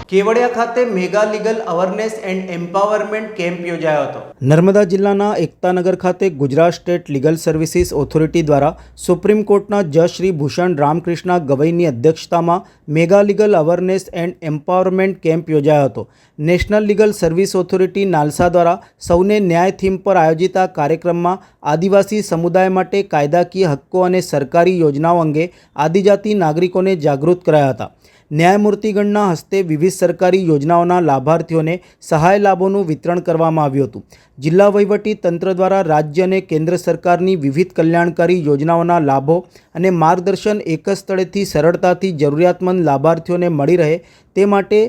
કેવડિયા ખાતે mega legal awareness and empowerment camp યોજાયો હતો। નર્મદા જિલ્લાના એકતાનગર ખાતે Gujarat state legal services authority દ્વારા સુપ્રીમ કોર્ટના જજ શ્રી ભૂષણ રામકૃષ્ણ ગવઈની અધ્યક્ષતામાં mega legal awareness and empowerment camp યોજાયો હતો। નેશનલ લીગલ સર્વિસ ઓથોરિટી નાલસા દ્વારા સૌને ન્યાય થીમ પર આયોજિત આ કાર્યક્રમમાં આદિવાસી સમુદાય માટે કાયદાકીય હક્કો અને સરકારી યોજનાઓ અંગે આદિજાતિ નાગરિકોને જાગૃત કરાયા હતા। ન્યાયમૂર્તિગણના હસ્તે વિવિધ સરકારી યોજનાઓના લાભાર્થીઓને સહાય લાભોનું વિતરણ કરવામાં આવ્યું હતું। જિલ્લા વહીવટી તંત્ર દ્વારા રાજ્ય અને કેન્દ્ર સરકારની વિવિધ કલ્યાણકારી યોજનાઓના લાભો અને માર્ગદર્શન એક જ સ્થળેથી સરળતાથી જરૂરિયાતમંદ લાભાર્થીઓને મળી રહે તે માટે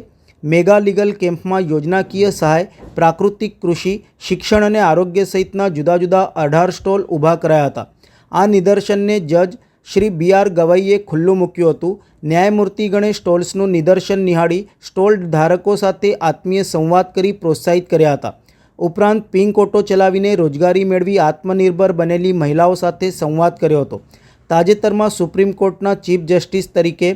મેગા લીગલ કેમ્પમાં યોજનાકીય સહાય, પ્રાકૃતિક કૃષિ, શિક્ષણ અને આરોગ્ય સહિતના જુદા જુદા 18 સ્ટોલ ઊભા કરાયા હતા। આ નિદર્શનને જજ શ્રી BR ગવઈએ ખુલ્લું મૂક્યું હતું। ન્યાયમૂર્તિગણે સ્ટોલ્સનું નિદર્શન નિહાળી સ્ટોલ ધારકો સાથે આત્મીય સંવાદ કરી પ્રોત્સાહિત કર્યા હતા। ઉપરાંત પિંક ઓટો ચલાવીને રોજગારી મેળવી આત્મનિર્ભર બનેલી મહિલાઓ સાથે સંવાદ કર્યો હતો। તાજેતરમાં સુપ્રીમ કોર્ટના ચીફ જસ્ટિસ તરીકે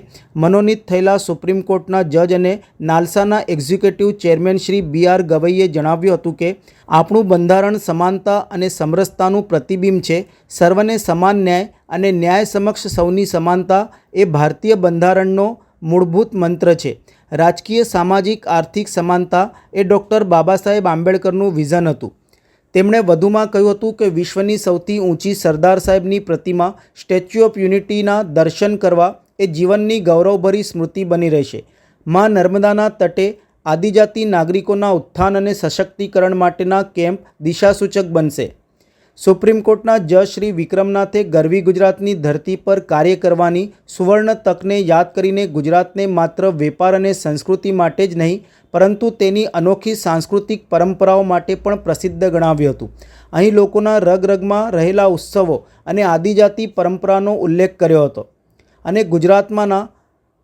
મનોનીત થયેલા સુપ્રીમ કોર્ટના જજ અને નાલસાના એક્ઝિક્યુટિવ ચેરમેન શ્રી BR ગવઈએ જણાવ્યું હતું કે આપણું બંધારણ સમાનતા અને સમરસતાનું પ્રતિબિંબ છે। સર્વને સમાન ન્યાય અને ન્યાય સમક્ષ સૌની સમાનતા એ ભારતીય બંધારણનો મૂળભૂત મંત્ર છે। રાજકીય, સામાજિક, આર્થિક સમાનતા એ ડૉક્ટર બાબા સાહેબ આંબેડકરનું વિઝન હતું। તેમણે વધુમાં કહ્યું હતું કે વિશ્વની સૌથી ઊંચી સરદાર સાહેબની પ્રતિમા સ્ટેચ્યુ ઓફ યુનિટીના દર્શન કરવા એ જીવનની ગૌરવભરી સ્મૃતિ બની રહેશે। મા નર્મદાના તટે આદિજાતિ નાગરિકોના ઉત્થાન અને સશક્તિકરણ માટેના કેમ્પ દિશાસૂચક બનશે। સુપ્રીમ કોર્ટના જજ શ્રી વિક્રમનાથે ગરવી ગુજરાતની ધરતી પર કાર્ય કરવાની સુવર્ણ તકને યાદ કરીને ગુજરાતને માત્ર વેપાર અને સંસ્કૃતિ માટે જ નહીં પરંતુ તેની અનોખી સાંસ્કૃતિક પરંપરાઓ માટે પણ પ્રસિદ્ધ ગણાવ્યું હતું। અહીં લોકોના રગરગમાં રહેલા ઉત્સવો અને આદિજાતિ પરંપરાનો ઉલ્લેખ કર્યો હતો અને ગુજરાતમાંના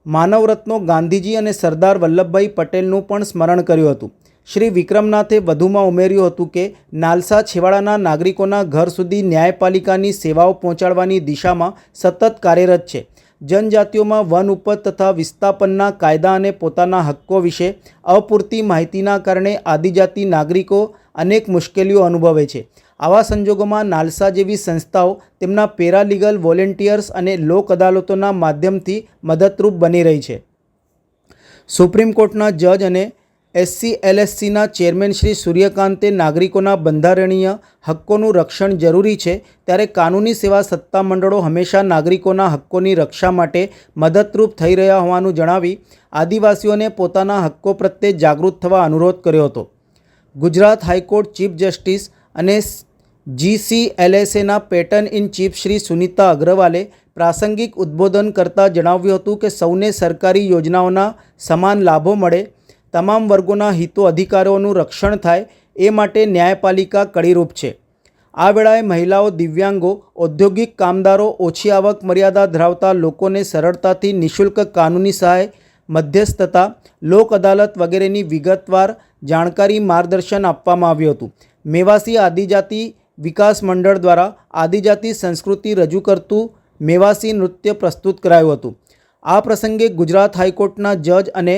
માનવરત્નો ગાંધીજી અને સરદાર વલ્લભભાઈ પટેલનું પણ સ્મરણ કર્યું હતું। શ્રી વિક્રમનાથે વધુમાં ઉમેર્યું હતું કે નાલસા છેવાડાના નાગરિકોના ઘર સુધી ન્યાયપાલિકાની સેવાઓ પહોંચાડવાની દિશામાં સતત કાર્યરત છે। જનજાતિઓમાં વન ઉપજ તથા વિસ્થાપનના કાયદા અને પોતાના હક્કો વિશે અપૂરતી માહિતીના કારણે આદિજાતિ નાગરિકો અનેક મુશ્કેલીઓ અનુભવે છે। આવા સંજોગોમાં નાલસા જેવી સંસ્થાઓ તેમના પેરાલીગલ વોલેન્ટિયર્સ અને લોક અદાલતોના માધ્યમથી મદદરૂપ બની રહી છે। સુપ્રીમ કોર્ટના જજ અને SCLSCના ચેરમેન શ્રી સૂર્યકાંતે નાગરિકોના બંધારણીય હક્કોનું રક્ષણ જરૂરી છે ત્યારે કાનૂની સેવા સત્તામંડળો હંમેશા નાગરિકોના હક્કોની રક્ષા માટે મદદરૂપ થઈ રહ્યા હોવાનું જણાવી આદિવાસીઓને પોતાના હક્કો પ્રત્યે જાગૃત થવા અનુરોધ કર્યો હતો। ગુજરાત હાઈકોર્ટ ચીફ જસ્ટિસ અને GCLSAના patron in chief Shri Sunita અગ્રવાલે પ્રાસંગિક ઉદ્બોધન કરતાં જણાવ્યું હતું કે સૌને સરકારી યોજનાઓના સમાન લાભો મળે, તમામ વર્ગોના હિતો અધિકારોનું રક્ષણ થાય એ માટે ન્યાયપાલિકા કડીરૂપ છે। આ વેળાએ મહિલાઓ, દિવ્યાંગો, ઔદ્યોગિક કામદારો, ઓછી આવક મર્યાદા ધરાવતા લોકોને સરળતાથી નિઃશુલ્ક કાનૂની સહાય, મધ્યસ્થતા, લોક અદાલત વગેરેની વિગતવાર જાણકારી માર્ગદર્શન આપવામાં આવ્યું હતું। મેવાસી આદિજાતિ વિકાસ મંડળ દ્વારા આદિજાતિ સંસ્કૃતિ રજૂ કરતું મેવાસી નૃત્ય પ્રસ્તુત કરાયું હતું। આ પ્રસંગે ગુજરાત હાઈકોર્ટના જજ અને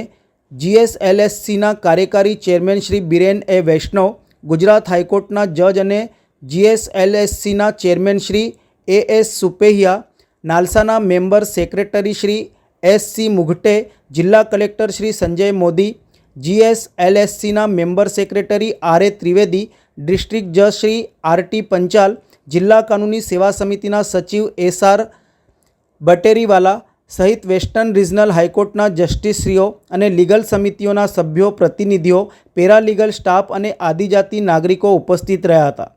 GSLSCના કાર્યકારી ચેરમેન શ્રી બિરેન એ વૈષ્ણવ, ગુજરાત હાઈકોર્ટના જજ અને GSLSCના ચેરમેન શ્રી AS સુપેહિયા, નાલસાના member secretary Shri SC Mughate, જિલ્લા કલેક્ટર શ્રી સંજય મોદી, GSLSCના member secretary RA Trivedi, district જજ શ્રી RT પંચાલ, જિલ્લા કાનૂની સેવા સમિતિના સચિવ SR બટેરીવાલા સહિત વેસ્ટર્ન રિજનલ હાઈકોર્ટના જસ્ટિસશ્રીઓ અને લીગલ સમિતિઓના સભ્યો, પ્રતિનિધિઓ, પેરાલીગલ સ્ટાફ અને આદિજાતિ નાગરિકો ઉપસ્થિત રહ્યા હતા।